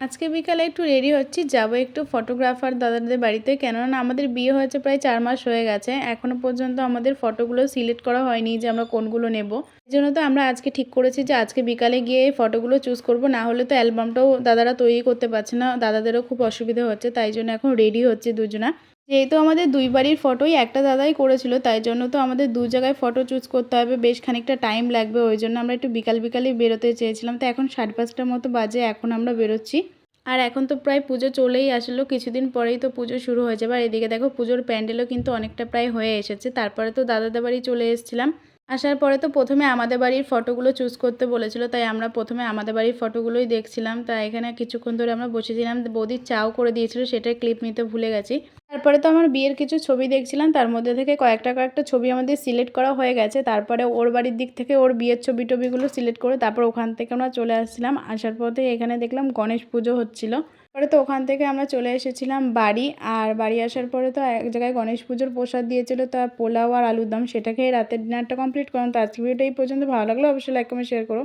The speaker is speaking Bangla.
আজকে বিকালে একটু রেডি হচ্ছি, যাবো একটু ফটোগ্রাফার দাদাদের বাড়িতে। কেননা আমাদের বিয়ে হয়েছে প্রায় 4 মাস হয়ে গেছে, এখনো পর্যন্ত আমাদের ফটোগুলো সিলেক্ট করা হয়নি যে আমরা কোনগুলো নেব। এই জন্য তো আমরা আজকে ঠিক করেছি যে আজকে বিকালে গিয়ে ফটোগুলো চুজ করব, না হলে তো অ্যালবামটাও দাদারা তৈরি করতে পারছে না, দাদাদেরও খুব অসুবিধা হচ্ছে। তাই জন্য এখন রেডি হচ্ছে দুজনা। যেহেতু আমাদের দুই বাড়ির ফটোই একটা দাদাই করেছিল, তাই জন্য তো আমাদের দু জায়গায় ফটো চুজ করতে হবে, বেশ খানিকটা টাইম লাগবে। ওই জন্য আমরা একটু বিকালই বেরোতে চেয়েছিলাম। তো এখন 5:30টার মতো বাজে, এখন আমরা বেরোচ্ছি। আর এখন তো প্রায় পুজো চলেই আসলো, কিছুদিন পরেই তো পুজো শুরু হয়ে যাবে। আর এদিকে দেখো পুজোর প্যান্ডেলও কিন্তু অনেকটা প্রায় হয়ে এসেছে। তারপরে তো দাদাদের বাড়ি চলে এসেছিলাম। আসার পরে তো প্রথমে আমাদের বাড়ির ফটোগুলো চুজ করতে বলেছিল, তাই আমরা প্রথমে আমাদের বাড়ির ফটোগুলোই দেখছিলাম। তাই এখানে কিছুক্ষণ ধরে আমরা বসেছিলাম। বৌদির চাও করে দিয়েছিল, সেটার ক্লিপ নিতে ভুলে গেছি। তারপরে তো আমার বিয়ের কিছু ছবি দেখছিলাম, তার মধ্যে থেকে কয়েকটা ছবি আমাদের সিলেক্ট করা হয়ে গেছে। তারপরে ওর বাড়ির দিক থেকে ওর বিয়ের ছবিগুলো সিলেক্ট করে তারপর ওখান থেকে আমরা চলে আসছিলাম। আসার পথে এখানে দেখলাম গণেশ পুজো হচ্ছিল। পরে তো ওখান থেকে আমরা চলে এসেছিলাম বাড়ি। আর বাড়ি আসার পরে তো এক জায়গায় গণেশ পুজোর প্রসাদ দিয়েছিল, তা পোলাও আর আলুর দম, সেটা খেয়ে রাতের ডিনারটা কমপ্লিট করলাম। তো আজকে ভিডিওটা এই পর্যন্ত। ভালো লাগলে অবশ্যই লাইক কমেন্ট শেয়ার করো।